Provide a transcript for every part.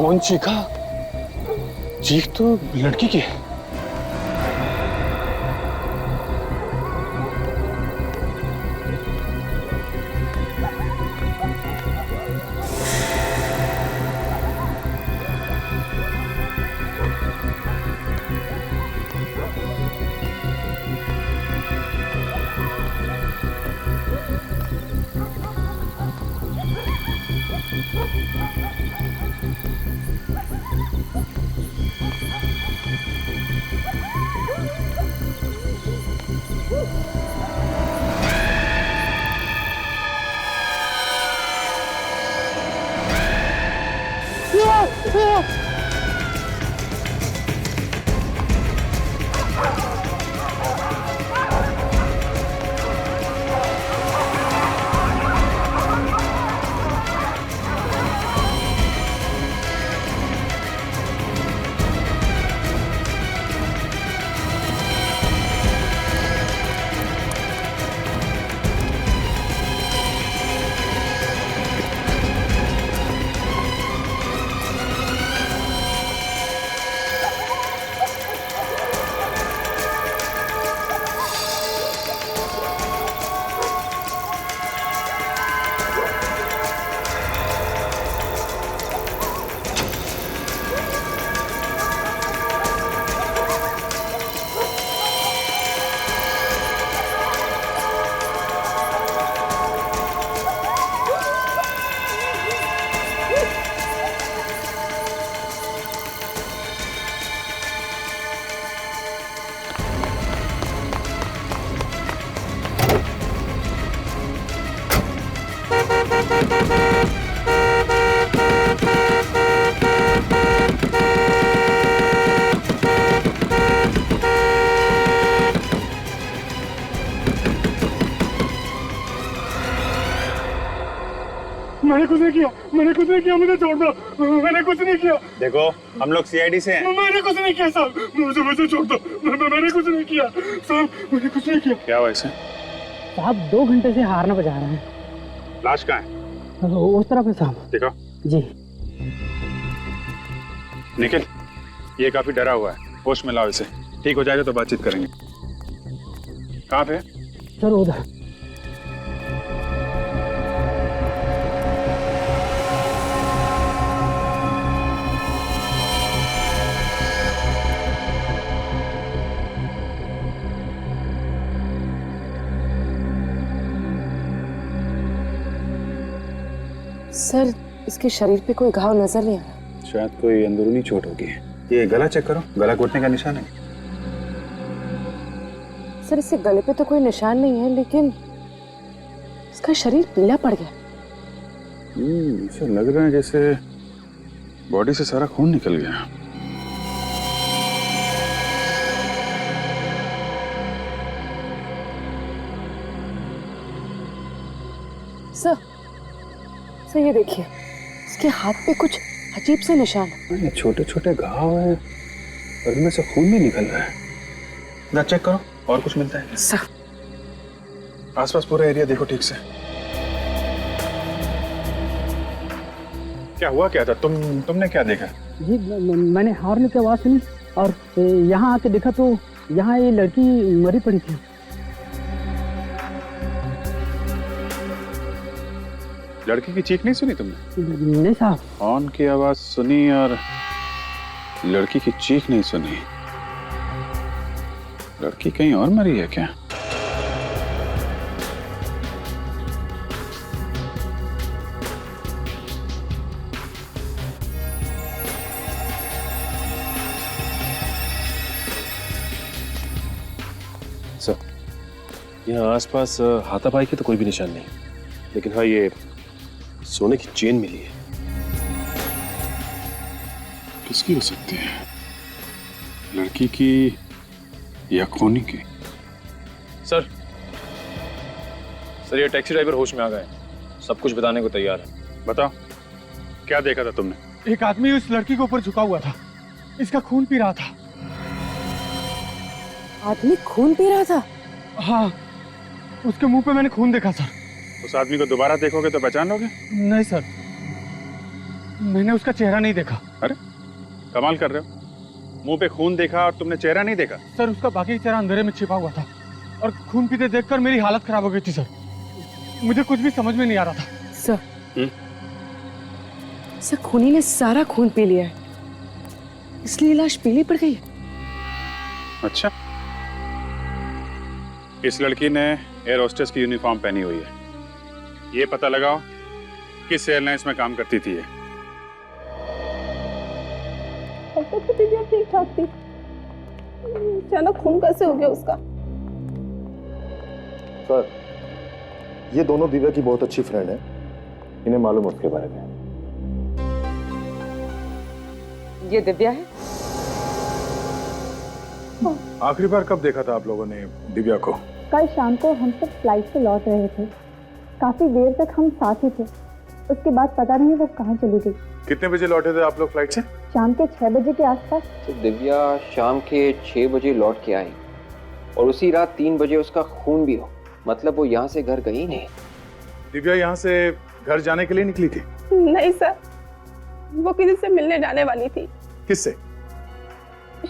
कौन चीखा? चीख तो लड़की की है। मैंने कुछ नहीं किया, मैंने कुछ नहीं किया, मुझे छोड़ दो, मैंने कुछ नहीं किया। देखो हम लोग सीआईडी से हैं। मैंने कुछ नहीं किया साहब, मुझे छोड़ दो, मैंने कुछ नहीं किया साहब, मैंने कुछ नहीं किया। क्या हुआ इसे? साहब 2 घंटे से हारना बजा रहे हैं। लाश कहाँ है? उस तरफ है साहब। देखो जी। निखिल, ये काफी डरा हुआ है, होश में लाओ इसे। ठीक हो जाएगा तो बातचीत करेंगे। कहाँ पे? सर उधर। सर इसके शरीर पे कोई घाव नजर नहीं आ रहा। शायद कोई अंदरूनी चोट होगी। ये गला चेक करो, गला घोटने का निशान है। सर इसके गले पे तो कोई निशान नहीं है, लेकिन इसका शरीर पीला पड़ गया। इसे लग रहा है जैसे बॉडी से सारा खून निकल गया। सर ये देखिए, इसके हाथ पे कुछ अजीब से निशान है। छोटे छोटे घाव हैं और इनमें से खून भी निकल रहा है। ना चेक करो और कुछ मिलता है। सर आसपास पूरा एरिया देखो ठीक से। क्या हुआ क्या था? तुमने क्या देखा? जी मैंने हॉर्न की आवाज सुनी और यहाँ आके देखा तो यहाँ ये लड़की मरी पड़ी थी। लड़की की चीख नहीं सुनी तुमने? नहीं साहब। हॉर्न की आवाज सुनी और लड़की की चीख नहीं सुनी। लड़की कहीं और मरी है क्या? सर, यहाँ आसपास हाथापाई की तो कोई भी निशान नहीं, लेकिन हाँ ये सोने की चेन मिली है। किसकी हो सकती है? लड़की की या खूनी की? सर ये टैक्सी ड्राइवर होश में आ गए, सब कुछ बताने को तैयार है। बताओ क्या देखा था तुमने? एक आदमी उस लड़की के ऊपर झुका हुआ था, इसका खून पी रहा था। आदमी खून पी रहा था? हाँ, उसके मुंह पे मैंने खून देखा सर। उस आदमी को दोबारा देखोगे तो पहचान लोगे? नहीं सर, मैंने उसका चेहरा नहीं देखा। अरे कमाल कर रहे हो, मुंह पे खून देखा और तुमने चेहरा नहीं देखा? सर उसका बाकी चेहरा अंधेरे में छिपा हुआ था और खून पीते देखकर मेरी हालत खराब हो गई थी सर। मुझे कुछ भी समझ में नहीं आ रहा था। सर सर खूनी ने सारा खून पी लिया है, इसलिए लाश पीली पड़ गई है। अच्छा, इस लड़की ने एयर होस्टेस की यूनिफॉर्म पहनी हुई है। ये पता लगाओ किस एयरलाइंस में काम करती थी ये। अब तक तो दिव्या ठीक ठाक थी, अचानक खून कैसे हो गया उसका? सर, ये दोनों दिव्या की बहुत अच्छी फ्रेंड है, इन्हें मालूम है उसके बारे में। ये दिव्या है? आखिरी बार कब देखा था आप लोगों ने दिव्या को? कल शाम को हम सब फ्लाइट से लौट रहे थे, काफी देर तक हम साथ ही थे। उसके बाद पता नहीं वो कहाँ चली गई। कितने बजे लौटे थे आप लोग फ्लाइट से? शाम के 6 बजे के आसपास। तो दिव्या शाम के 6 बजे लौट के आई और उसी रात 3 बजे उसका खून भी हो, मतलब वो यहाँ से घर गई नहीं। दिव्या यहाँ से घर जाने के लिए निकली थी? नहीं सर, वो किसी से मिलने जाने वाली थी। किससे?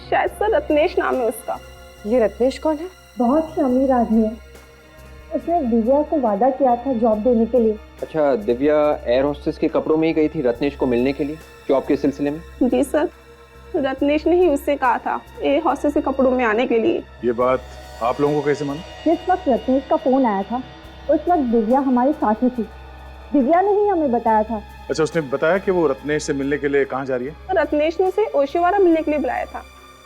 शायद सर रत्नेश नाम है उसका। ये रत्नेश कौन है? बहुत ही अमीर आदमी है, उसने दिव्या को वादा किया था जॉब देने के लिए। अच्छा, दिव्या एयर होस्टेस के कपड़ों में ही गई थी रत्नेश को मिलने के लिए जॉब के सिलसिले में? जी सर, रत्नेश ने ही उससे कहा था एयर होस्टेस के कपड़ों में आने के लिए। ये बात आप लोगों को कैसे मालूम? जिस वक्त रत्नेश का फोन आया था उस वक्त दिव्या हमारे साथ ही थी, दिव्या ने ही हमें बताया था। अच्छा, उसने बताया कि वो रत्नेश से मिलने के लिए कहाँ जा रही है? रत्नेश ने उसे ओशिवारा मिलने के लिए बुलाया था।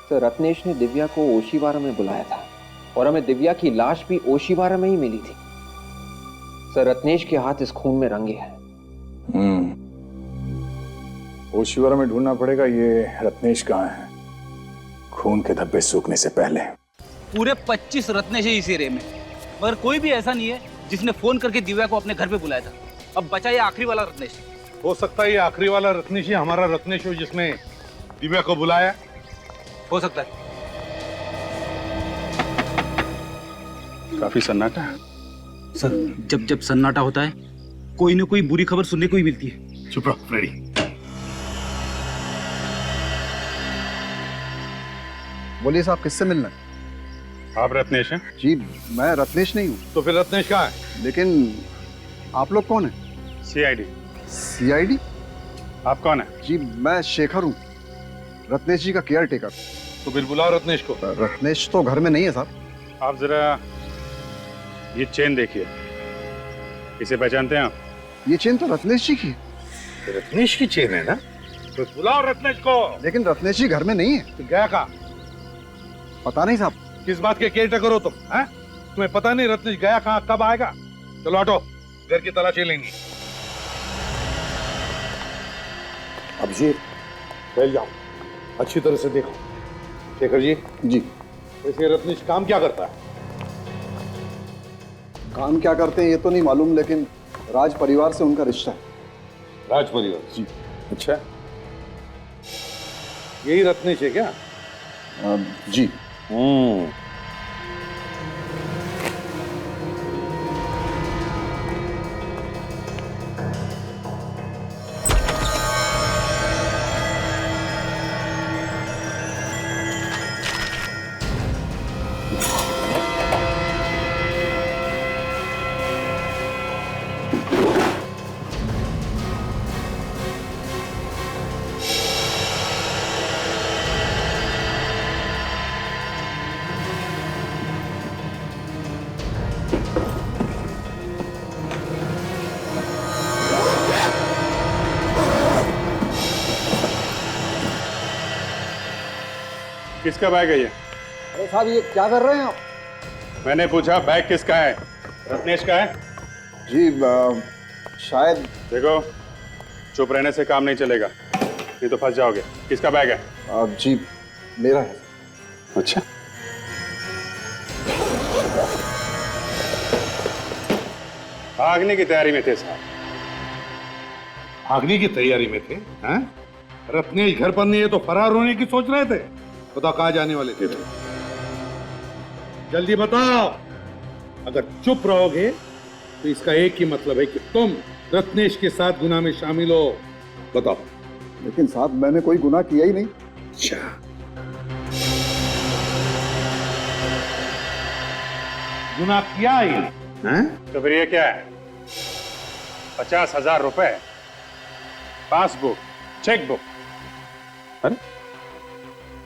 तो रत्नेश ने दिव्या को ओशिवारा में बुलाया था और हमें दिव्या की लाश भी ओशिवारा में ही मिली थी। सर, रत्नेश के हाथ इस खून में रंगे हैं। ओशिवारा में ढूंढना पड़ेगा ये रत्नेश कहाँ है, खून के धब्बे सूखने से पहले। पूरे 25 रत्नेश है इस एरिया में, मगर कोई भी ऐसा नहीं है जिसने फोन करके दिव्या को अपने घर पे बुलाया था। अब बचा ये आखिरी वाला रत्नेश। हो सकता है ये आखिरी वाला रत्नेश ही हमारा रत्नेश हो जिसने दिव्या को बुलाया। हो सकता है। काफी सन्नाटा है। सर, जब जब सन्नाटा होता है कोई ना कोई बुरी खबर सुनने को ही मिलती है। चुप रहो फ्रेडी। बोलिए साहब, किससे मिलना है? आप रत्नेश हैं? जी, मैं रत्नेश नहीं हूँ। तो फिर रत्नेश कहाँ है? लेकिन आप लोग कौन हैं? CID। CID? आप कौन है? जी, मैं शेखर हूँ, रत्नेश जी का केयर टेकर। तो फिर बुलाओ रत्नेश को। रत्नेश तो घर में नहीं है साहब। आप जरा ये चेन देखिए, इसे पहचानते हैं आप? ये चेन तो रत्नेश जी की है। रत्नेश की चेन है ना? तो बुलाओ रत्नेश को। लेकिन रत्नेश जी घर में नहीं है। तो गया कहाँ? पता नहीं साहब। किस बात के केयर टेकर हो तुम? हैं? तुम्हें पता नहीं रत्नेश गया कहाँ, कब आएगा? चलो हटो, घर की तलाशी लेंगे। अभिजीत, फैल जाओ, अच्छी तरह से देखो। शेखर जी। जी। वैसे रत्नेश काम क्या करता है? काम क्या करते हैं ये तो नहीं मालूम, लेकिन राज परिवार से उनका रिश्ता है। राज परिवार? जी। अच्छा, यही रत्नेश है क्या? जी। किसका बैग है ये? अरे साहब, ये क्या कर रहे हैं आप? मैंने पूछा बैग किसका है? रत्नेश का है? जी, शायद। देखो, चुप रहने से काम नहीं चलेगा, नहीं तो फंस जाओगे। किसका बैग है? जी, मेरा है। अच्छा, भागने की तैयारी में थे साहब। भागने की तैयारी में थे? हैं? रत्नेश घर पर नहीं है तो फरार होने की सोच रहे थे? बताओ कहाँ जाने वाले थे? जल्दी बताओ। अगर चुप रहोगे तो इसका एक ही मतलब है कि तुम रत्नेश के साथ गुनाह में शामिल हो। बताओ। लेकिन साहब मैंने कोई गुनाह किया ही नहीं। अच्छा, गुनाह किया ही हैं? तो फिर ये क्या है? 50,000 रुपए, पासबुक, चेकबुक। अरे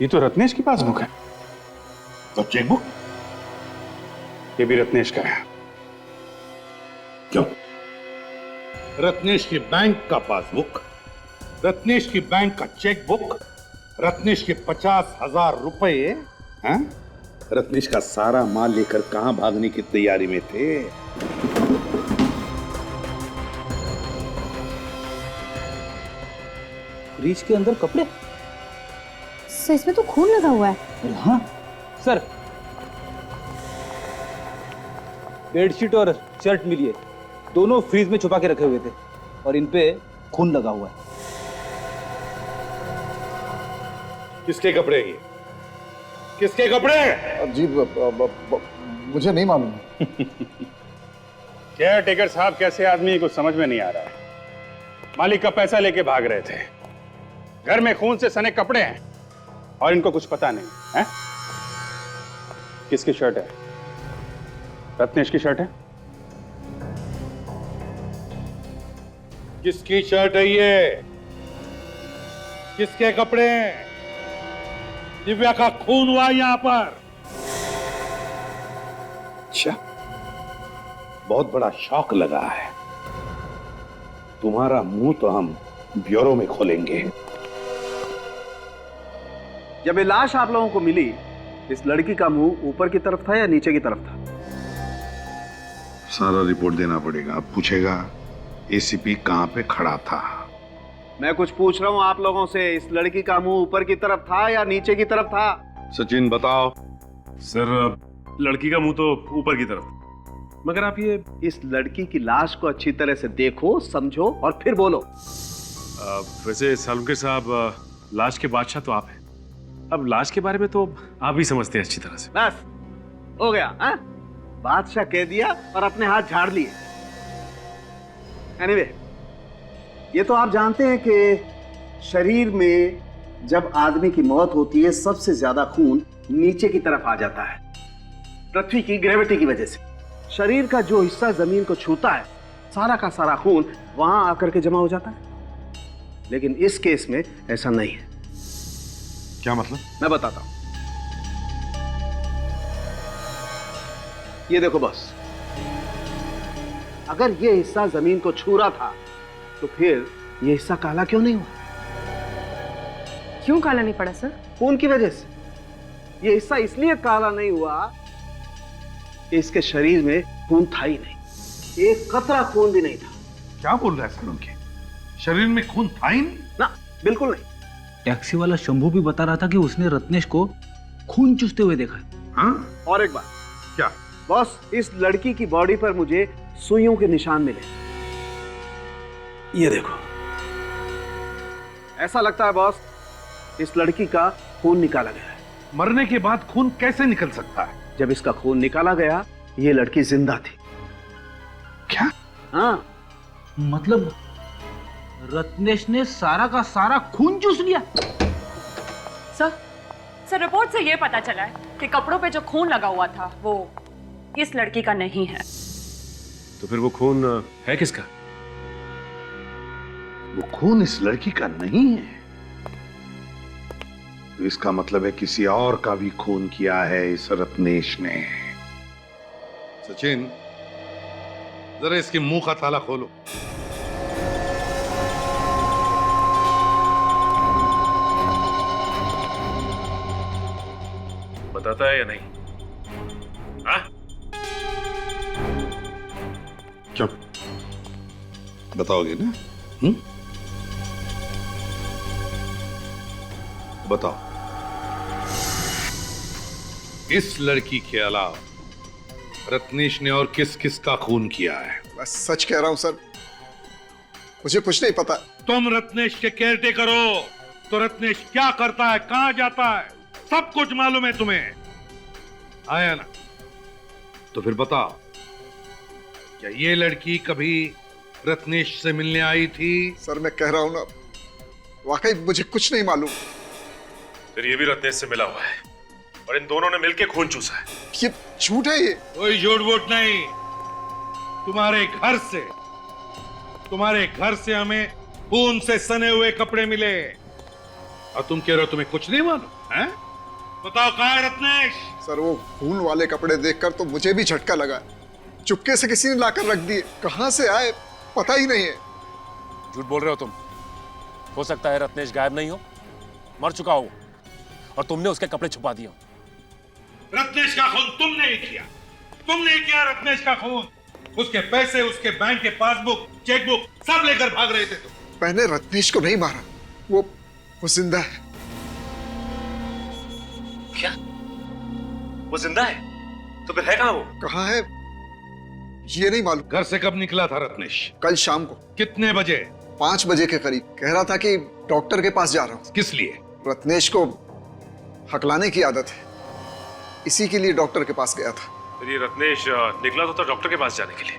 ये तो रत्नेश की पासबुक है। तो चेकबुक ये भी रत्नेश का है। क्यों? रत्नेश की बैंक का पासबुक, रत्नेश की बैंक का चेकबुक, रत्नेश के 50,000 रुपए हैं? रत्नेश का सारा माल लेकर कहां भागने की तैयारी में थे? फ्रिज के अंदर कपड़े? सर इसमें तो खून लगा हुआ है। हाँ सर, बेडशीट और शर्ट मिली है, दोनों फ्रिज में छुपा के रखे हुए थे और इन पे खून लगा हुआ है। किसके कपड़े ये? किसके कपड़े? जी मुझे नहीं मालूम। केयर टेकर साहब कैसे आदमी कुछ समझ में नहीं आ रहा है। मालिक का पैसा लेके भाग रहे थे, घर में खून से सने कपड़े हैं और इनको कुछ पता नहीं है। किसकी शर्ट है? रत्नेश की शर्ट है। किसकी शर्ट है ये? किसके कपड़े हैं? दिव्या का खून हुआ यहां पर। अच्छा, बहुत बड़ा शौक लगा है। तुम्हारा मुंह तो हम ब्यूरो में खोलेंगे। जब ये लाश आप लोगों को मिली, इस लड़की का मुंह ऊपर की तरफ था या नीचे की तरफ था? सारा रिपोर्ट देना पड़ेगा। अब पूछेगा एसीपी कहां पे खड़ा था। मैं कुछ पूछ रहा हूं आप लोगों से, इस लड़की का मुंह ऊपर की तरफ था या नीचे की तरफ था? सचिन बताओ। सर लड़की का मुंह तो ऊपर की तरफ, मगर आप ये इस लड़की की लाश को अच्छी तरह से देखो, समझो और फिर बोलो। वैसे सालुंके साहब, लाश के बादशाह तो आप हैं। अब लाश के बारे में तो आप ही समझते हैं अच्छी तरह से। बस हो गया, हाँ? बादशाह कह दिया और अपने हाथ झाड़ लिए। एनीवे, ये तो आप जानते हैं कि शरीर में जब आदमी की मौत होती है सबसे ज्यादा खून नीचे की तरफ आ जाता है, पृथ्वी की ग्रेविटी की वजह से। शरीर का जो हिस्सा जमीन को छूता है, सारा का सारा खून वहां आकर के जमा हो जाता है। लेकिन इस केस में ऐसा नहीं है। क्या मतलब? मैं बताता हूं। ये देखो बॉस, अगर ये हिस्सा जमीन को छू रहा था तो फिर ये हिस्सा काला क्यों नहीं हुआ? क्यों काला नहीं पड़ा सर? खून की वजह से। ये हिस्सा इसलिए काला नहीं हुआ कि इसके शरीर में खून था ही नहीं, एक कतरा खून भी नहीं था। क्या बोल रहा है सर? उनके शरीर में खून था ही नहीं? ना, बिल्कुल नहीं। टैक्सी वाला शंभू भी बता रहा था कि उसने रत्नेश को खून चूसते हुए देखा है। हाँ? और एक बात। क्या? बॉस, इस लड़की की बॉडी पर मुझे सुइयों के निशान मिले। ये देखो, ऐसा लगता है बॉस इस लड़की का खून निकाला गया है। मरने के बाद खून कैसे निकल सकता है? जब इसका खून निकाला गया, ये लड़की जिंदा थी। क्या? हाँ, मतलब रत्नेश ने सारा का सारा खून चूस लिया। सर रिपोर्ट से ये पता चला है कि कपड़ों पे जो खून लगा हुआ था वो इस लड़की का नहीं है। तो फिर वो खून है किसका? वो खून इस लड़की का नहीं है, तो इसका मतलब है किसी और का भी खून किया है इस रत्नेश ने। सचिन, जरा इसके मुंह का ताला खोलो। बताता है या नहीं? हाँ? क्या बताओगे ना? बताओ। इस लड़की के अलावा रत्नेश ने और किस किस का खून किया है? बस सच कह रहा हूं सर, मुझे कुछ नहीं पता। तुम रत्नेश के केयरटेकर हो, तो रत्नेश क्या करता है, कहां जाता है, सब कुछ मालूम है तुम्हें, आया ना? तो फिर बताओ, क्या ये लड़की कभी रत्नेश से मिलने आई थी? सर मैं कह रहा हूं ना, वाकई मुझे कुछ नहीं मालूम। फिर ये भी रत्नेश से मिला हुआ है और इन दोनों ने मिलकर खून चूसा है। ये झूठ है ये। कोई झूठ वूठ नहीं। तुम्हारे घर से हमें खून से सने हुए कपड़े मिले और तुम कह रहे हो तुम्हें कुछ नहीं मालूम है? बताओ कहाँ है रत्नेश? सर वो खून वाले कपड़े देखकर तो मुझे भी झटका लगा। चुपके से किसी ने लाकर रख दिए, कहां से आए पता ही नहीं है। झूठ बोल रहे हो तुम। हो सकता है रत्नेश गायब नहीं हो, मर चुका हो और तुमने उसके कपड़े छुपा दिए हो। रत्नेश का खून तुमने ही किया। तुमने ही किया रत्नेश का खून। उसके पैसे, उसके बैंक के पासबुक, चेकबुक सब लेकर भाग रहे थे तुम। मैंने रत्नेश को नहीं मारा, वो जिंदा है। क्या? वो जिंदा है? तो फिर है कहाँ वो? कहाँ है ये नहीं मालूम। घर से कब निकला था रत्नेश? कल शाम को। कितने बजे? 5 बजे के करीब। कह रहा था कि डॉक्टर के पास जा रहा हूँ। किस लिए? रत्नेश को हकलाने की आदत है, इसी के लिए डॉक्टर के पास गया था। फिर ये रत्नेश निकला तो था डॉक्टर के पास जाने के लिए,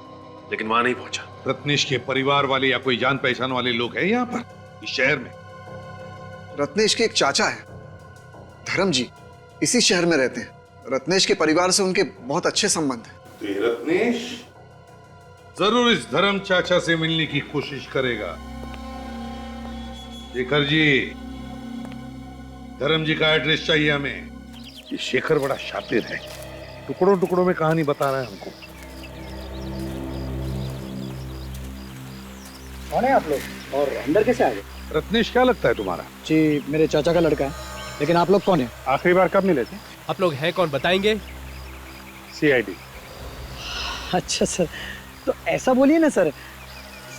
लेकिन वहां नहीं पहुंचा। रत्नेश के परिवार वाले या कोई जान पहचान वाले लोग हैं यहाँ पर इस शहर में? रत्नेश के एक चाचा है, धर्म जी, इसी शहर में रहते हैं। रत्नेश के परिवार से उनके बहुत अच्छे संबंध हैं। तो ये रत्नेश जरूर इस धर्म चाचा से मिलने की कोशिश करेगा। शेखर जी, धर्म जी का एड्रेस चाहिए हमें। ये शेखर बड़ा शातिर है, टुकड़ों टुकड़ों में कहानी बता रहा है हमको। कौन है आप लोग और अंदर कैसे आ गए? रत्नेश क्या लगता है तुम्हारा? जी मेरे चाचा का लड़का है, लेकिन आप लोग कौन है? आखिरी बार कब मिले थे? आप लोग हैं कौन बताएंगे? CID। अच्छा सर, तो ऐसा बोलिए ना सर।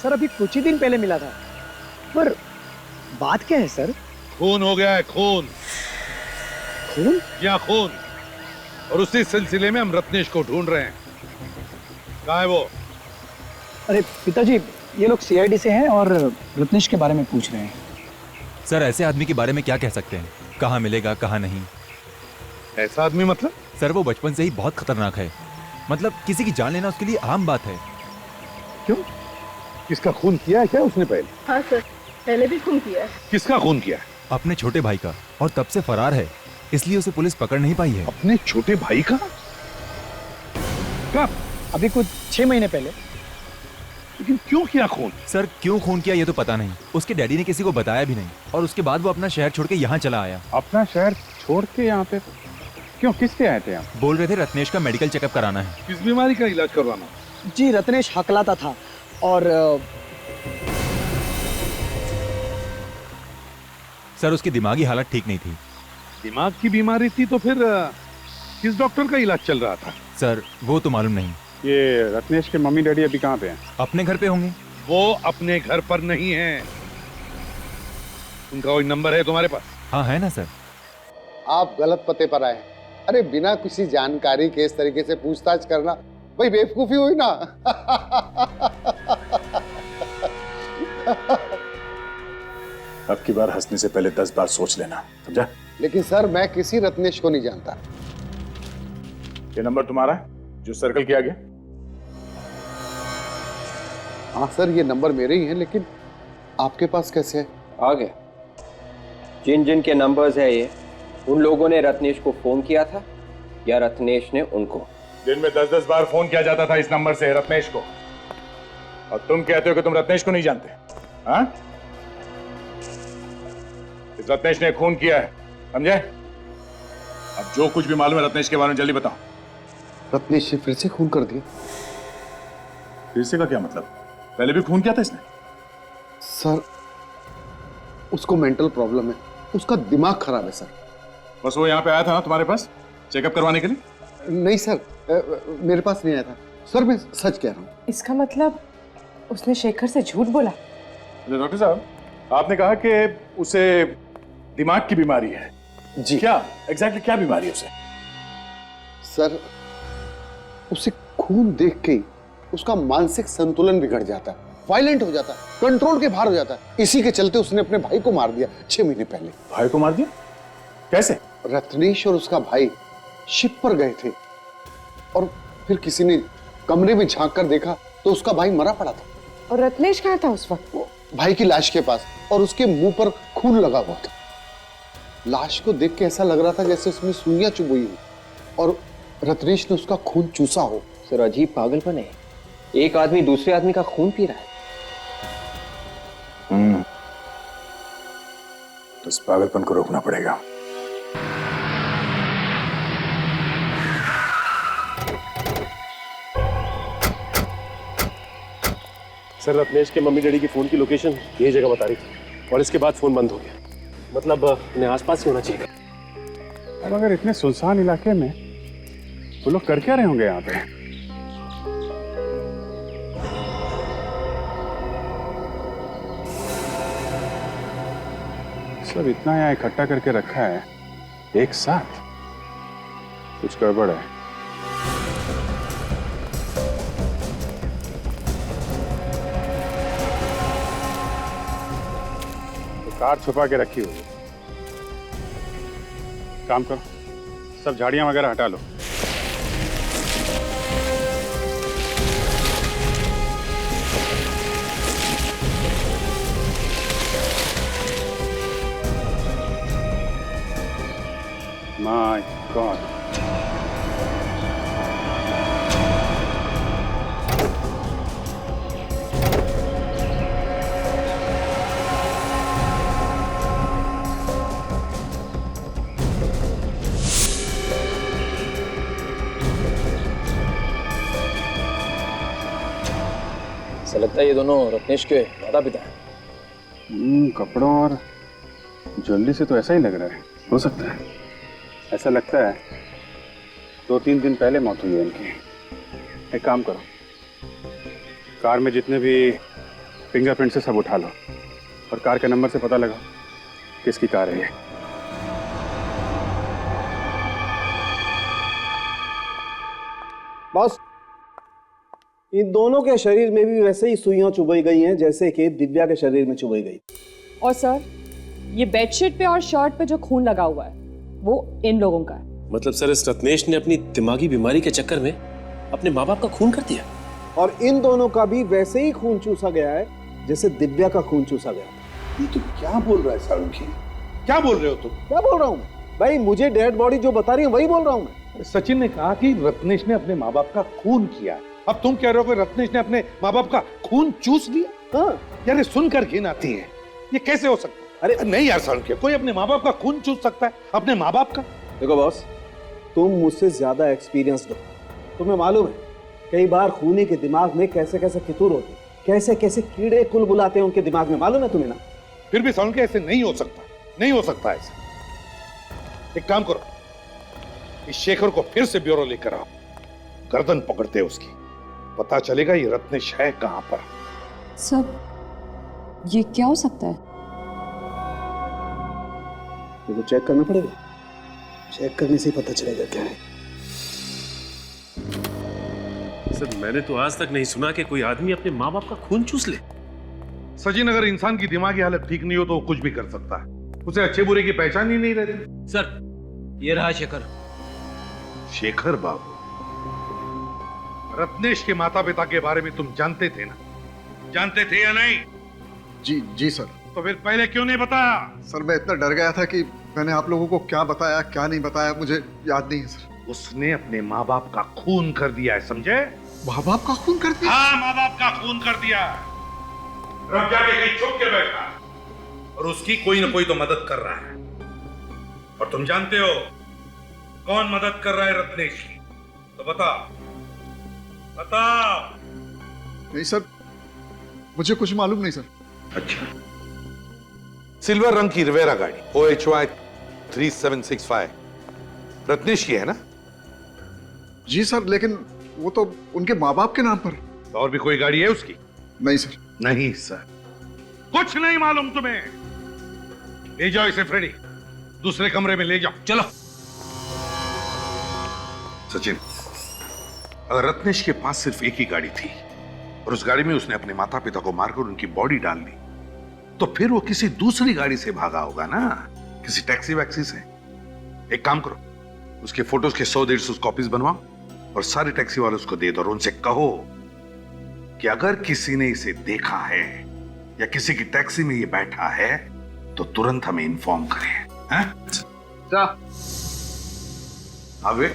सर अभी कुछ ही दिन पहले मिला था, पर बात क्या है सर? खून हो गया है, खून। खून? क्या खून? और उसी सिलसिले में हम रत्नेश को ढूंढ रहे हैं। कहाँ है वो? अरे पिताजी, ये लोग CID से हैं और रत्नेश के बारे में पूछ रहे हैं। सर ऐसे आदमी के बारे में क्या कह सकते हैं? कहाँ मिलेगा कहाँ नहीं। ऐसा आदमी मतलब? सर वो बचपन से ही बहुत खतरनाक है, मतलब किसी की जान लेना उसके लिए आम बात है। क्यों? किसका खून किया है क्या उसने पहले? हाँ सर, पहले भी खून किया है। किसका खून किया है? अपने छोटे भाई का, और तब से फरार है, इसलिए उसे पुलिस पकड़ नहीं पाई है। अपने छोटे भाई का? कब? अभी कुछ 6 महीने पहले। लेकिन क्यों किया खून? सर क्यों खून किया ये तो पता नहीं, उसके डैडी ने किसी को बताया भी नहीं, और उसके बाद वो अपना शहर छोड़ के यहाँ चला आया। अपना शहर छोड़ के यहाँ पे क्यों? किस लिए आए थे यहाँ? बोल रहे थे रत्नेश का मेडिकल चेकअप कराना है। किस बीमारी का इलाज करवाना? जी रत्नेश हकलाता था और सर उसकी दिमागी हालत ठीक नहीं थी। दिमाग की बीमारी थी तो फिर किस डॉक्टर का इलाज चल रहा था? सर वो तो मालूम नहीं। ये रत्नेश के मम्मी डैडी अभी कहाँ पे हैं? अपने घर पे होंगे। वो अपने घर पर नहीं है। उनका कोई नंबर है तुम्हारे पास? हाँ है ना सर। आप गलत पते पर आए। अरे बिना किसी जानकारी के इस तरीके से पूछताछ करना भाई बेवकूफी हुई ना। अब की बार हंसने से पहले 10 बार सोच लेना, समझा? लेकिन सर मैं किसी रत्नेश को नहीं जानता। ये नंबर तुम्हारा है जो सर्कल किया गया? हाँ सर ये नंबर मेरे ही हैं, लेकिन आपके पास कैसे है? आ गए। जिन जिन के नंबर्स है ये, उन लोगों ने रत्नेश को फोन किया था या रत्नेश ने उनको? दिन में 10-10 बार फोन किया जाता था इस नंबर से रत्नेश को, और तुम कहते हो कि तुम रत्नेश को नहीं जानते? हाँ? इस रत्नेश ने खून किया है, समझे? अब जो कुछ भी मालूम है रत्नेश के बारे में जल्दी बताओ। रत्नेश ने फिर से खून कर दिया? फिर से का क्या मतलब? पहले भी खून किया था इसने? सर उसको मेंटल प्रॉब्लम है, उसका दिमाग खराब है सर। बस वो यहाँ पे आया था ना तुम्हारे पास चेकअप करवाने के लिए? नहीं सर, मेरे पास नहीं आया था सर, मैं सच कह रहा हूँ। इसका मतलब उसने शेखर से झूठ बोला? डॉक्टर साहब आपने कहा कि उसे दिमाग की बीमारी है। जी क्या एग्जैक्टली क्या बीमारी है उसे? सर उसे खून देख के उसका मानसिक संतुलन बिगड़ जाता है, वायलेंट हो जाता है, कंट्रोल के बाहर हो जाता है। इसी के चलते उसने अपने भाई को मार दिया 6 महीने पहले। भाई को मार दिया? कैसे? रत्नेश और उसका भाई शिप पर गए थे और फिर किसी ने कमरे में झांक कर देखा तो उसका भाई मरा पड़ा था। और रत्नेश कहाँ था उस वक्त? भाई की लाश के पास, और उसके मुंह पर खून लगा हुआ था। लाश को देख के ऐसा लग रहा था जैसे उसमें सुइयां चुभई हो और रत्नेश ने उसका खून चूसा हो। सर अजीब पागलपन है, एक आदमी दूसरे आदमी का खून पी रहा है। तो इस पागलपन को रोकना पड़ेगा। सर रत्नेश के मम्मी डैडी की फोन की लोकेशन ये जगह बता रही थी और इसके बाद फोन बंद हो गया। मतलब इन्हें आसपास ही होना चाहिए। अब अगर इतने सुनसान इलाके में वो लोग कर क्या रहे होंगे यहाँ पे? सब इतना यहाँ इकट्ठा करके रखा है एक साथ, कुछ गड़बड़ है। तो कार छुपा के रखी हुई है। काम करो, सब झाड़ियां वगैरह हटा लो। My God. ऐसा लगता है ये दोनों रत्नेश के माता पिता हैं। कपड़ों और ज्वेलरी से तो ऐसा ही लग रहा है। हो सकता है, ऐसा लगता है 2-3 दिन पहले मौत हुई है इनकी। एक काम करो, कार में जितने भी फिंगरप्रिंट्स है सब उठा लो और कार के नंबर से पता लगाओ किसकी कार है ये। बॉस, इन दोनों के शरीर में भी वैसे ही सुइयां चुभई गई हैं जैसे कि दिव्या के शरीर में चुभई गई। और सर, ये बेडशीट पे और शर्ट पे जो खून लगा हुआ है वो इन लोगों का है। मतलब सर इस रत्नेश ने अपनी दिमागी बीमारी के चक्कर में अपने माँ बाप का खून कर दिया। और इन दोनों का भी वैसे ही खून चूसा गया है जैसे दिव्या का खून चूसा गया। ये तुम क्या बोल रहा है सालुंखी? क्या बोल रहे हो तुम? क्या बोल रहा हूँ मैं भाई? मुझे डेड बॉडी जो बता रही है वही बोल रहा हूँ मैं। सचिन ने कहा कि रत्नेश ने अपने माँ बाप का खून किया। अब तुम कह रहे हो कि रत्नेश ने अपने माँ बाप का खून चूस लिया? हाँ यार सुनकर घिन आती है, ये कैसे हो सकता है? अरे नहीं यार सालुंखी, कोई अपने माँ बाप का खून चूस सकता है? अपने माँ बाप का? देखो बॉस, तुम मुझसे ज्यादा एक्सपीरियंस्ड हो, तुम्हें मालूम है कई बार खूनी के दिमाग में कैसे कैसे फितूर होते, कैसे कैसे कीड़े कुल बुलाते हैं उनके दिमाग में, मालूम है तुम्हें ना? फिर भी सालुंखी ऐसे नहीं हो सकता, नहीं हो सकता ऐसे। एक काम करो, इस शेखर को फिर से ब्यूरो लेकर आओ, गर्दन पकड़ते हैं उसकी, पता चलेगा ये रत्नेश है कहां पर। सर, ये क्या हो सकता है? ये तो चेक करना पड़ेगा, चेक करने से ही पता चलेगा क्या है। सर मैंने तो आज तक नहीं सुना कि कोई आदमी अपने माँ बाप का खून चूस ले। सचिन, अगर इंसान की दिमागी हालत ठीक नहीं हो तो वो कुछ भी कर सकता है, उसे अच्छे बुरे की पहचान ही नहीं रहती। सर ये रहा शेखर। शेखर बाबू, रत्नेश के माता पिता के बारे में तुम जानते थे ना? जानते थे या नहीं? जी सर। तो फिर पहले क्यों नहीं बताया? सर मैं इतना डर गया था कि मैंने आप लोगों को क्या बताया क्या नहीं बताया मुझे याद नहीं है सर। उसने अपने माँ बाप का खून कर दिया है, समझे? माँ बाप का खून कर दिया? हाँ, माँ बाप का खून कर दिया। रब जाके कहीं छुप के बैठा और उसकी कोई ना कोई तो मदद कर रहा है। और तुम जानते हो कौन मदद कर रहा है रत्नेश की? तो बताओ, बताओ। नहीं सर, मुझे कुछ मालूम नहीं सर। अच्छा, सिल्वर रंग की रिवेरा गाड़ी OHY 3765 रत्नेश की है ना? जी सर, लेकिन वो तो उनके माँ बाप के नाम पर। तो और भी कोई गाड़ी है उसकी? नहीं सर। नहीं सर, कुछ नहीं मालूम तुम्हें। ले जाओ इसे फ्रेडी, दूसरे कमरे में ले जाओ। चलो। सचिन, अगर रत्नेश के पास सिर्फ एक ही गाड़ी थी और उस गाड़ी में उसने अपने माता पिता को मारकर उनकी बॉडी डाल दी, तो फिर वो किसी दूसरी गाड़ी से भागा होगा ना, किसी टैक्सी वैक्सी से। एक काम करो, उसके फोटोज के 100-150 कॉपीज बनवाओ और सारे टैक्सी वालों को दे दो और उनसे कहो कि अगर किसी ने इसे देखा है या किसी की टैक्सी में ये बैठा है तो तुरंत हमें इन्फॉर्म करें। हैं? आगे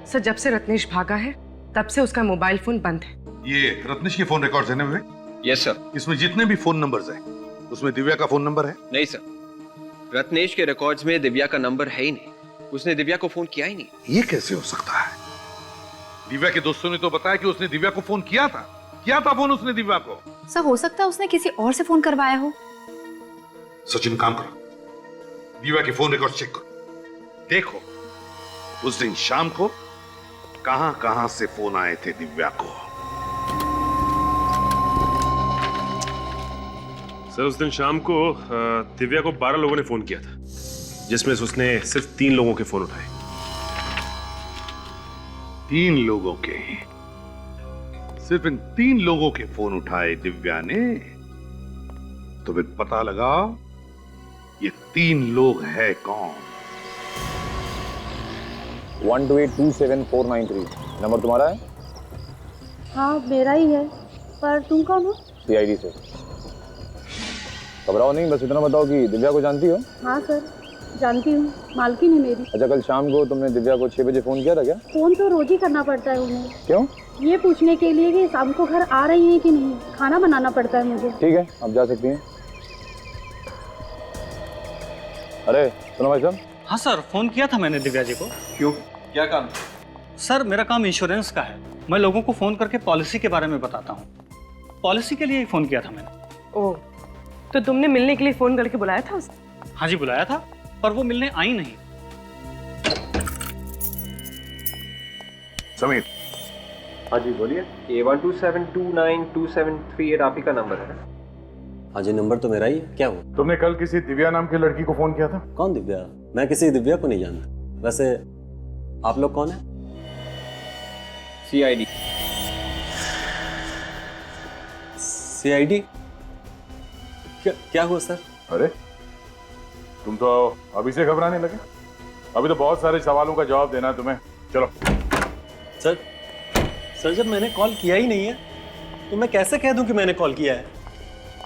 सर, जब से रत्नेश भागा है तब से उसका मोबाइल फोन बंद है। ये रत्नेश के फोन रिकॉर्ड्स है ना विवेक? Yes sir. इसमें जितने भी फोन नंबर्स हैं उसमें दिव्या का फोन नंबर है? नहीं सर, रत्नेश के रिकॉर्ड्स में दिव्या का नंबर है ही नहीं। उसने दिव्या को फोन किया ही नहीं। ये कैसे हो सकता है? दिव्या के दोस्तों ने तो बताया कि उसने दिव्या को फोन किया था फोन उसने दिव्या को। सर हो सकता है उसने किसी और से फोन करवाया हो। सचिन काम करो, दिव्या के फोन रिकॉर्ड चेक करो, देखो उस दिन शाम को कहां कहां से फोन आए थे दिव्या को। सर उस दिन शाम को दिव्या को 12 लोगों ने फोन किया था, जिसमें से उसने सिर्फ 3 लोगों के फोन उठाए। 3 लोगों के? सिर्फ इन 3 लोगों के फोन उठाए दिव्या ने? तो फिर पता लगाओ ये 3 लोग है कौन? 1282749 नंबर तुम्हारा है? हाँ मेरा ही है, पर तुम कौन हो? सीआईडी से। घबराओ नहीं, बस इतना बताओ कि दिव्या को जानती हो? हाँ सर जानती हूँ, मालकिन है मेरी। अच्छा, कल शाम को तुमने दिव्या को 6 बजे फोन किया था क्या? फोन तो रोज ही करना पड़ता है उन्हें। क्यों? ये पूछने के लिए कि शाम को घर आ रही है कि नहीं, खाना बनाना पड़ता है मुझे। ठीक है, आप जा सकती हैं। अरे सुनो भाई साहब। हाँ सर, फोन किया था मैंने दिव्या जी को। क्यों, क्या काम? सर मेरा काम इंश्योरेंस का है। मैं लोगों को फोन करके पॉलिसी के बारे में बताता हूँ। पॉलिसी के लिए ही फोन किया था मैंने। ओह, तो तुमने मिलने के लिए फोन करके बुलाया था उसे? हाँ जी बुलाया था, पर वो मिलने आई नहीं। समीर। हाँ जी बोलिए। A127292738 आप ही का नंबर है ना? हाँ जी, नंबर तो मेरा ही है। क्या हुआ? तुमने कल किसी दिव्या नाम की लड़की को फोन किया था? कौन दिव्या? मैं किसी दिव्या को नहीं जानता। वैसे आप लोग कौन है? सीआईडी। सीआईडी? क्या हुआ सर? अरे तुम तो अभी से घबराने लगे। अभी तो बहुत सारे सवालों का जवाब देना है तुम्हें। चलो। सर जब मैंने कॉल किया ही नहीं है तो मैं कैसे कह दूं कि मैंने कॉल किया है?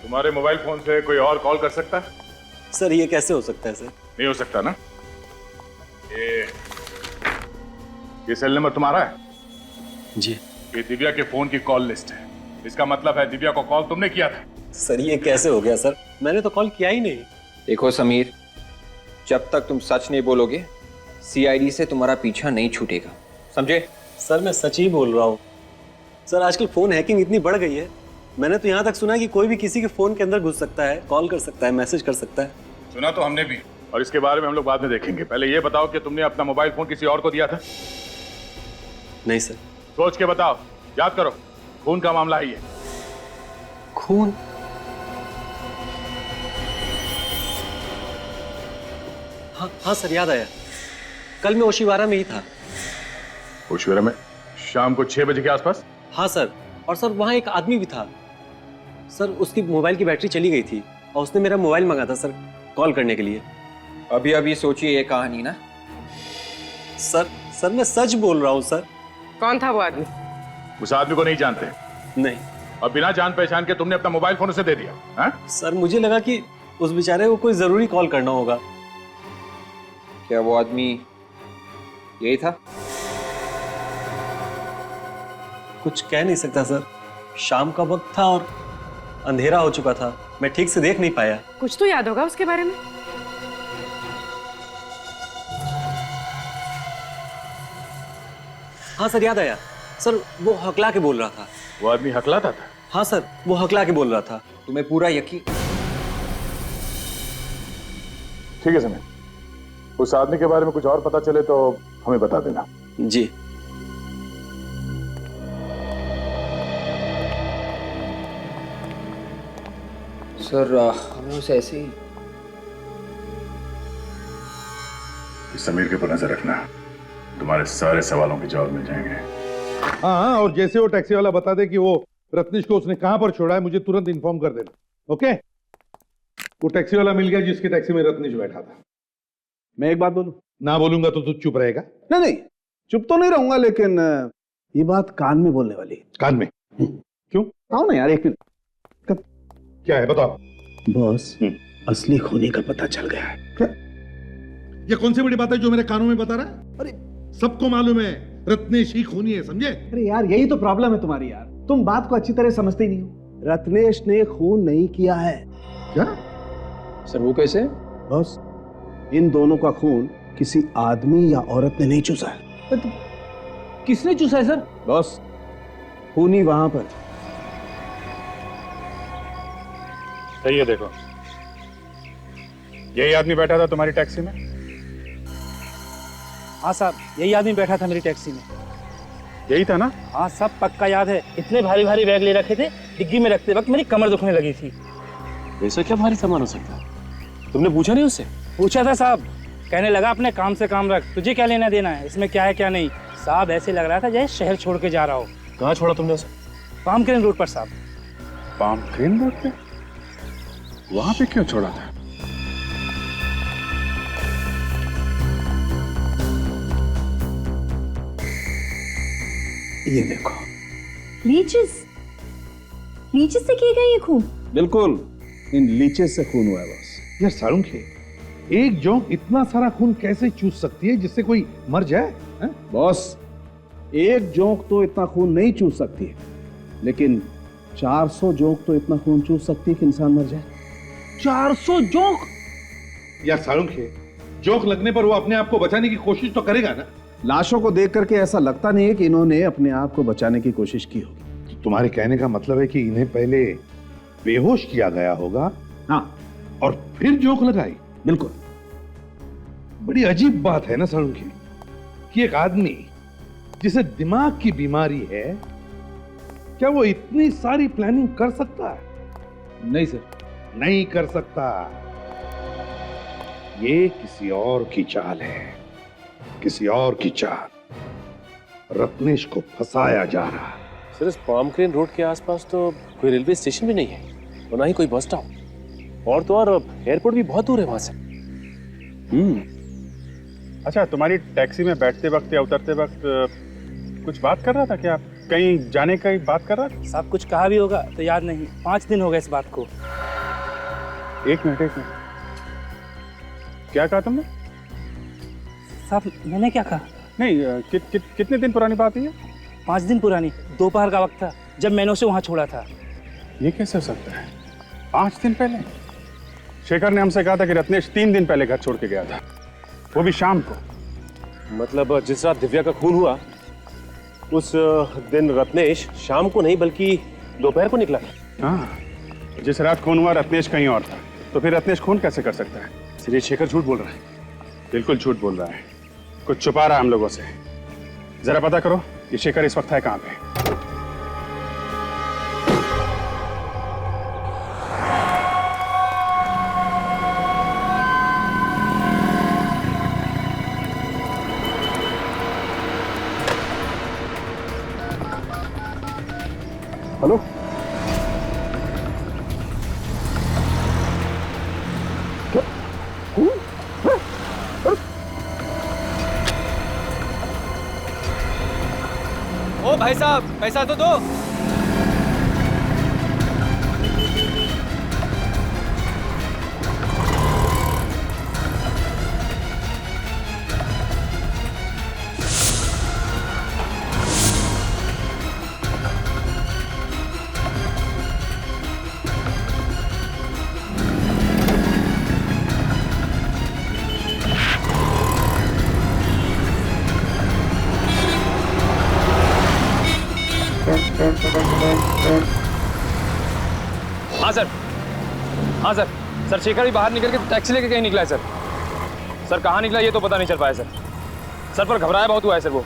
तुम्हारे मोबाइल फोन से कोई और कॉल कर सकता है? सर ये कैसे हो सकता है सर? नहीं हो सकता ना। ये सेल नंबर तुम्हारा है? जी। ये दिव्या के फोन की कॉल लिस्ट है। इसका मतलब है दिव्या को कॉल तुमने किया था। सर ये कैसे हो गया सर? मैंने तो कॉल किया ही नहीं। देखो समीर, जब तक तुम सच नहीं बोलोगे सीआईडी से तुम्हारा पीछा नहीं छूटेगा, समझे? सर मैं सच ही बोल रहा हूँ। सर आजकल फोन हैकिंग इतनी बढ़ गई है, मैंने तो यहाँ तक सुना है कि कोई भी किसी के फोन के अंदर घुस सकता है, कॉल कर सकता है, मैसेज कर सकता है। सुना तो हमने भी, और इसके बारे में हम लोग बाद में देखेंगे। पहले ये बताओ कि तुमने अपना मोबाइल फोन किसी और को दिया था? नहीं सर। सोच के बताओ, याद करो, खून का मामला है ये। खून? हाँ सर याद आया, कल मैं ओशिवारा में ही था। ओशिवारा में? शाम को 6 बजे के आसपास? हाँ सर, और सर वहाँ एक आदमी भी था सर। उसकी मोबाइल की बैटरी चली गई थी और उसने मेरा मोबाइल मंगा था सर कॉल करने के लिए। अभी अभी सोचिए ये कहानी ना। सर मैं सच बोल रहा हूँ सर। कौन था वो आदमी? उस आदमी को नहीं जानते? नहीं। और बिना जान पहचान के तुमने अपना मोबाइल फोन उसे दे दिया? हा? सर मुझे लगा कि उस बेचारे को कोई जरूरी कॉल करना होगा। क्या वो आदमी यही था? कुछ कह नहीं सकता सर, शाम का वक्त था और अंधेरा हो चुका था, मैं ठीक से देख नहीं पाया। कुछ तो याद होगा उसके बारे में। हाँ सर याद आया सर, वो हकला के बोल रहा था। वो आदमी हकलाता था? हाँ सर, वो हकला के बोल रहा था। तुम्हें पूरा यकीन? ठीक है समीर, उस आदमी के बारे में कुछ और पता चले तो हमें बता देना। जी। सर हमें उसे ऐसे ही समीर के ऊपर नजर रखना, तुम्हारे सारे सवालों के जवाब मिल जाएंगे। हाँ, और जैसे वो टैक्सी वाला बता दे कि वो रत्नेश को उसने कहां पर छोड़ा है, मुझे तुरंत इन्फॉर्म कर देना। ओके? वो टैक्सी वाला मिल गया जिसकी टैक्सी में रत्नेश बैठा था। मैं एक बात बोलूं? ना बोलूंगा तो तू चुप रहेगा? नहीं, चुप तो नहीं रहूंगा, लेकिन ये बात कान में बोलने वाली। कान में? क्यों? आओ ना यार, एक मिनट। क्या है बताओ। बॉस, असली खूनी का पता चल गया है। ये कौन सी बड़ी बात है जो मेरे कानों में बता रहा है? अरे सबको मालूम है रत्नेश ही खूनी है, समझे? अरे यार, यही तो प्रॉब्लम है तुम्हारी यार, तुम बात को अच्छी तरह समझते ही नहीं हो। रत्नेश ने खून नहीं किया है। क्या? सर वो कैसे? बॉस, इन दोनों का खून किसी आदमी या औरत ने नहीं चूसा है। तो किसने चूसा है सर? बॉस, खूनी वहां पर। सही है, देखो यही आदमी बैठा था तुम्हारी टैक्सी में? हाँ साहब, यही आदमी बैठा था मेरी टैक्सी में। यही था ना? हाँ सब पक्का याद है। इतने भारी भारी बैग ले रखे थे, डिग्गी में रखते वक्त मेरी कमर दुखने लगी थी। ऐसा क्या भारी सामान हो सकता है? तुमने पूछा नहीं उससे? पूछा था साहब, कहने लगा अपने काम से काम रख, तुझे क्या लेना देना है, इसमें क्या है क्या नहीं। साहब ऐसे लग रहा था जैसे शहर छोड़ के जा रहा हो। कहाँ छोड़ा तुमने उसे? पामक्रेन रोड पर साहब। पामक्रेन रोड पे? वहां पे क्यों छोड़ा था? ये देखो, लीचेस से किए गए ये खून? बिल्कुल, इन लीचेस से खून हुआ है बॉस। यार सालुंखे, एक जोंक इतना सारा खून कैसे चूस सकती है जिससे कोई मर जाए? बॉस, एक जोंक तो इतना खून नहीं चूस सकती है, लेकिन 400 जोंक तो इतना खून चूस सकती है कि इंसान मर जाए। 400 जोंक? यार सालुंखे, जोंक लगने पर वो अपने आप को बचाने की कोशिश तो करेगा ना? लाशों को देख करके ऐसा लगता नहीं है कि इन्होंने अपने आप को बचाने की कोशिश की होगी। तो तुम्हारे कहने का मतलब है कि इन्हें पहले बेहोश किया गया होगा, हाँ, और फिर जोंक लगाई? बिल्कुल। बड़ी अजीब बात है ना सालुंखे, कि एक आदमी जिसे दिमाग की बीमारी है, क्या वो इतनी सारी प्लानिंग कर सकता है? नहीं सर, नहीं कर सकता। ये किसी और की चाल है, किसी और की चाल। रत्नेश को फंसाया जा रहा है। सर इस पामक्रेन रोड के आसपास तो कोई रेलवे स्टेशन भी नहीं है और ना ही कोई बस स्टॉप, और तो और एयरपोर्ट भी बहुत दूर है वहां से। अच्छा, तुम्हारी टैक्सी में बैठते वक्त या उतरते वक्त कुछ बात कर रहा था क्या? कहीं जाने का बात कर रहा था? साहब कुछ कहा भी होगा तो याद नहीं, 5 दिन हो गए इस बात को। एक मिनट, क्या कहा तुमने? साहब मैंने क्या कहा? नहीं, कितने दिन पुरानी बात है ये? 5 दिन पुरानी, दोपहर का वक्त था जब मैंने उसे वहां छोड़ा था। ये कैसे हो सकता है? 5 दिन पहले? शेखर ने हमसे कहा था कि रत्नेश 3 दिन पहले घर छोड़ के गया था, वो भी शाम को। मतलब जिस रात दिव्या का खून हुआ उस दिन रत्नेश शाम को नहीं बल्कि दोपहर को निकला। हाँ, जिस रात खून हुआ रत्नेश कहीं और था, तो फिर रत्नेश खून कैसे कर सकता है? इसलिए शेखर झूठ बोल रहा है। बिल्कुल झूठ बोल रहा है, कुछ छुपा रहा है हम लोगों से। जरा पता करो ये शेखर इस वक्त है कहां पे। हेलो, ओ भाई साहब, पैसा तो दो। हाँ सर, हाँ सर। सर शेखर भी बाहर निकल के टैक्सी लेके कहीं निकला है सर। सर कहाँ निकला ये तो पता नहीं चल पाया सर। सर पर घबराया बहुत हुआ है सर वो।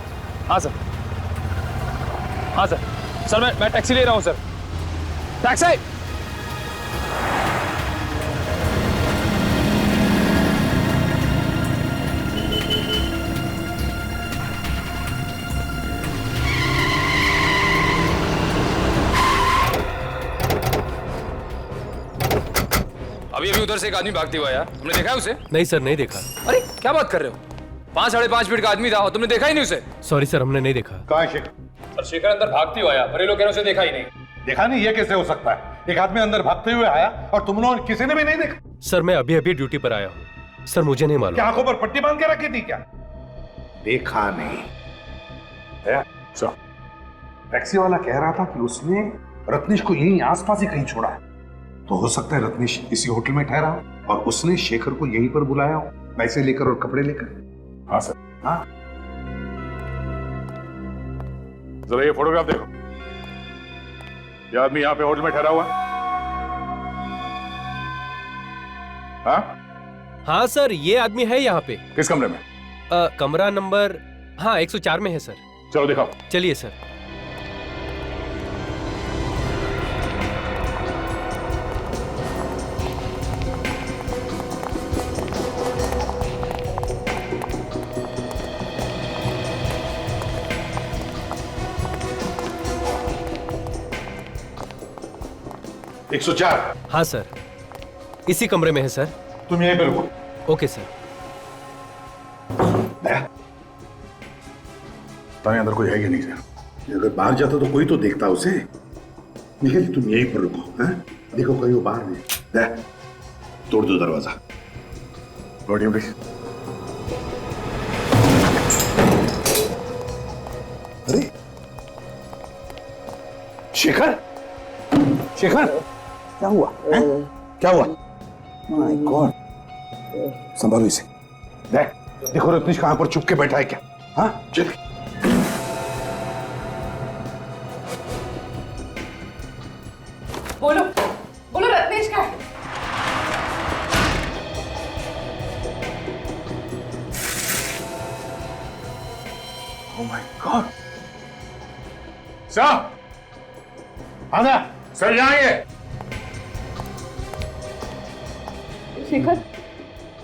हाँ सर, हाँ सर। सर मैं टैक्सी ले रहा हूँ सर। टैक्सी। अभी अभी उधर से एक आदमी भागते हुआ आया, तुमने देखा है उसे? नहीं सर, नहीं देखा। अरे क्या बात कर रहे हो? 5-5.5 फीट का आदमी था, तुमने देखा ही नहीं उसे? सॉरी सर, हमने नहीं देखा। कहाँ है शेखर? सर शेखर अंदर भागते हुआ आया, पर ये लोग कह रहे उसे देखा ही नहीं। देखा नहीं? ये कैसे हो सकता है? एक आदमी अंदर भागते हुए आया और तुम लोगों किसी ने भी नहीं देखा? सर मैं अभी अभी ड्यूटी पर आया हूँ सर, मुझे नहीं मालूम। क्या आंखों पर पट्टी बांध के रखी थी क्या? देखा नहीं है? टैक्सी वाला कह रहा था कि उसने रत्नेश को यहीं आसपास ही कहीं छोड़ा है, तो हो सकता है रत्नेश इसी होटल में ठहरा हो और उसने शेखर को यहीं पर बुलाया हो, पैसे लेकर और कपड़े लेकर। हाँ सर। हाँ, जरा ये फोटोग्राफ देखो। ये आदमी यहाँ पे होटल में ठहरा हुआ है? हाँ सर, ये आदमी है यहाँ पे। किस कमरे में? कमरा नंबर 104 में है सर। चलो दिखाओ। चलिए सर। एक 104। हाँ सर, इसी कमरे में है सर। तुम यहीं पे रुको। Okay sir. ताने अंदर कोई है कि नहीं सर? अगर बाहर जाता तो कोई तो देखता उसे। निखिल तुम यहीं पर रुको। हैं? देखो कहीं वो बाहर नहीं। तोड़ दो दरवाजा। लौटिए प्लीज। अरे शेखर, शेखर क्या हुआ? क्या हुआ? माय गॉड, संभालो इसे। देखो रत्नेश कहां पर चुप के बैठा है क्या? हाँ चल। बोलो बोलो, रत्नेश का है? Oh my God! सर, आना सर, यहाँ आइए। शेखर,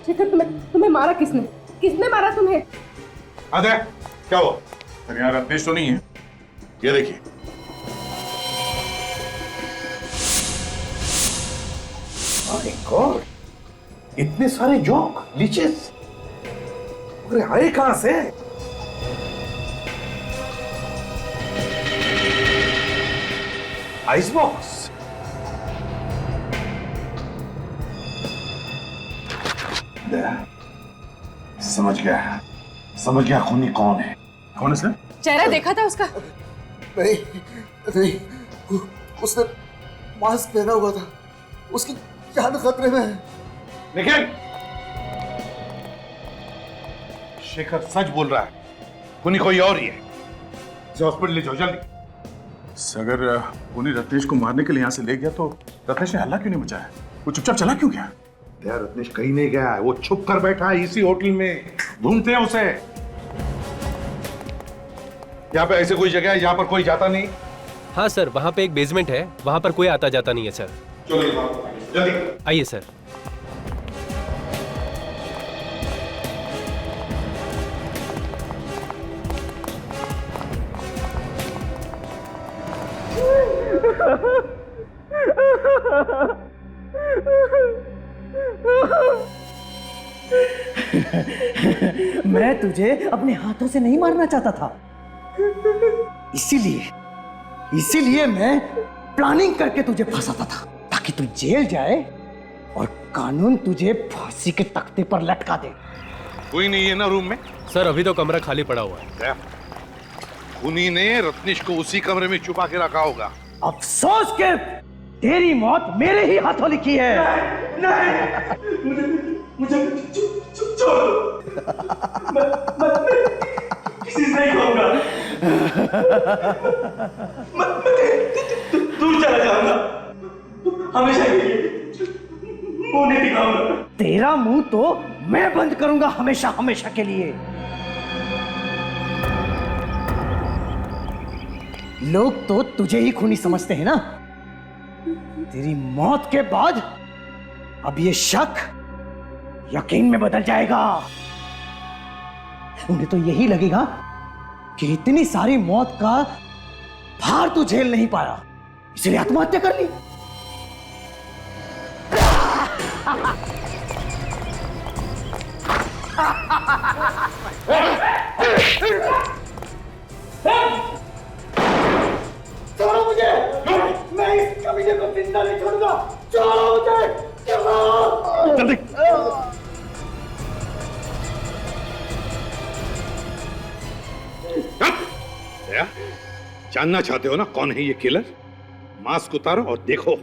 शेखर तुम्हें मारा किसने? किसने मारा तुम्हें? आधा क्या हुआ? सर यहाँ रत्नेश तो नहीं है। ये देखिए। My God! इतने सारे जोक, लीचेस, अरे आए कहां से? Ice box. समझ गया खूनी कौन है। कौन है सर? चेहरा देखा था उसका? नहीं नहीं, उसने मास्क पहना हुआ था, उसकी जान खतरे में है। निखिल, शेखर सच बोल रहा है, खूनी कोई और ही है। हॉस्पिटल ले जाओ जल्दी। अगर खूनी रत्नेश को मारने के लिए यहाँ से ले गया तो रत्नेश ने हल्ला क्यों नहीं मचाया? वो चुपचाप चला क्यों गया? यार रत्नेश कहीं नहीं गया, वो छुप कर बैठा है इसी होटल में, ढूंढते हैं उसे। यहाँ पे ऐसे कोई जगह है यहाँ पर कोई जाता नहीं? हाँ सर, वहाँ पे एक बेसमेंट है, वहाँ पर कोई आता जाता नहीं है सर। चलो जल्दी आइए सर। मैं तुझे अपने हाथों से नहीं मारना चाहता था, इसीलिए मैं प्लानिंग करके तुझे फंसाता था, ताकि तू जेल जाए और कानून तुझे फांसी के तख्ते पर लटका दे। कोई नहीं है ना रूम में? सर अभी तो कमरा खाली पड़ा हुआ है। खूनी ने रत्नेश को उसी कमरे में छुपा के रखा होगा। अफसोस के तेरी मौत मेरे ही हाथों लिखी है। मुझे छोड़, मैं किसी से नहीं कहूंगा। मैं दूर चला जाऊंगा, हमेशा के लिए मुंह नहीं दिखाऊंगा। तेरा मुंह तो मैं बंद करूंगा हमेशा हमेशा के लिए। लोग तो तुझे ही खूनी समझते हैं ना। तेरी मौत के बाद अब ये शक यकीन में बदल जाएगा। उन्हें तो यही लगेगा कि इतनी सारी मौत का भार तू झेल नहीं पाया, इसलिए आत्महत्या कर ली। छोड़ो मुझे, मैं मैं इस कमीने को जिंदा नहीं छोड़ूंगा। छोड़ो मुझे, छोड़ो। जल्दी। दया, जानना चाहते हो ना कौन है ये किलर? मास्क उतारो और देखो।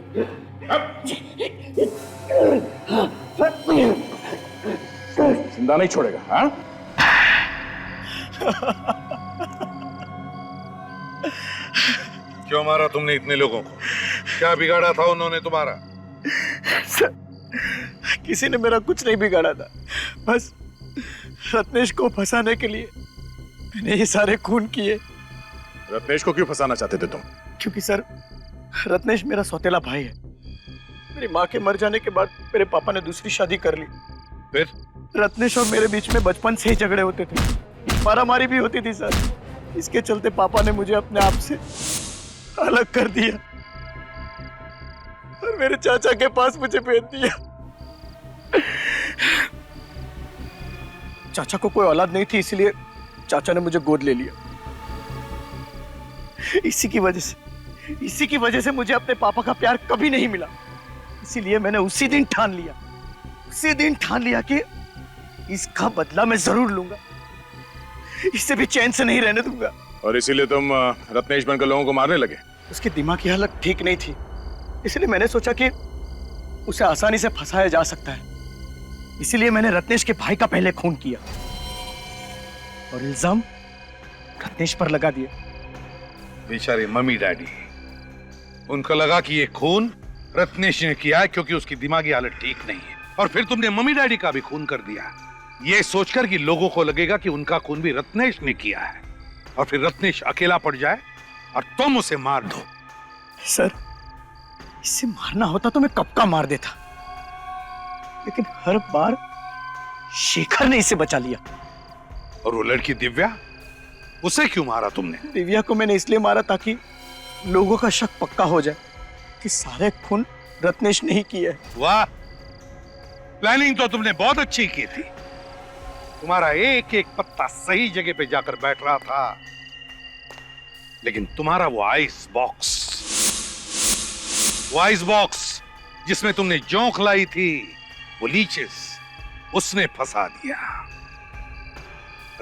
जिंदा नहीं छोड़ेगा, हाँ? क्यों मारा तुमने इतने लोगों को? क्या बिगाड़ा था उन्होंने तुम्हारा? सर, किसी ने मेरा कुछ नहीं बिगाड़ा था, बस रत्नेश को फंसाने के लिए मैंने ये सारे खून किए। रत्नेश को क्यों फंसाना चाहते थे तुम? क्योंकि सर, रत्नेश मेरा सौतेला भाई है। मेरी माँ के मर जाने के बाद मेरे पापा ने दूसरी शादी कर ली। फिर रत्नेश और मेरे बीच में बचपन से ही झगड़े होते थे, मारामारी भी होती थी सर। इसके चलते पापा ने मुझे अपने आप से अलग कर दिया और मेरे चाचा के पास मुझे भेज दिया। चाचा को कोई औलाद नहीं थी, इसलिए चाचा ने मुझे गोद ले लिया। इसी की वजह से मुझे अपने पापा का प्यार कभी नहीं मिला। इसीलिए मैंने उसी दिन ठान लिया कि इसका बदला मैं जरूर लूंगा। इससे भी चैन से नहीं रहने दूंगा। और इसीलिए तुम रत्नेश बनकर लोगों को मारने लगे? उसकी दिमाग की हालत ठीक नहीं थी, इसलिए मैंने सोचा कि उसे आसानी से फंसाया जा सकता है। इसीलिए मैंने रत्नेश के भाई का पहले खून किया और इल्जाम रत्नेश पर लगा दिया। बेचारे मम्मी डैडी, उनको लगा कि ये खून रत्नेश ने किया है क्योंकि उसकी दिमागी हालत ठीक नहीं है, और फिर तुमने मम्मी डैडी का भी खून कर दिया, ये सोचकर कि लोगों को लगेगा कि उनका खून भी रत्नेश ने किया है, और फिर रत्नेश अकेला पड़ जाए और तुम उसे मार दो। सर, इसे मारना होता तो मैं कब का मार देता, लेकिन हर बार शेखर ने इसे बचा लिया। और वो लड़की दिव्या, उसे क्यों मारा तुमने? दिव्या को मैंने इसलिए मारा ताकि लोगों का शक पक्का हो जाए कि सारे खून रत्नेश ने ही किए। वाह, प्लानिंग तो तुमने बहुत अच्छी की थी। तुम्हारा एक एक पत्ता सही जगह पे जाकर बैठ रहा था, लेकिन तुम्हारा वो आइस बॉक्स जिसमें तुमने जोंक लाई थी, वो लीचेस, उसने फंसा दिया।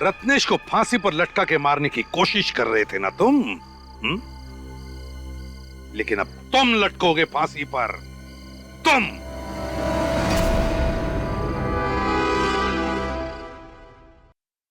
रत्नेश को फांसी पर लटका के मारने की कोशिश कर रहे थे ना तुम? लेकिन अब तुम लटकोगे फांसी पर, तुम।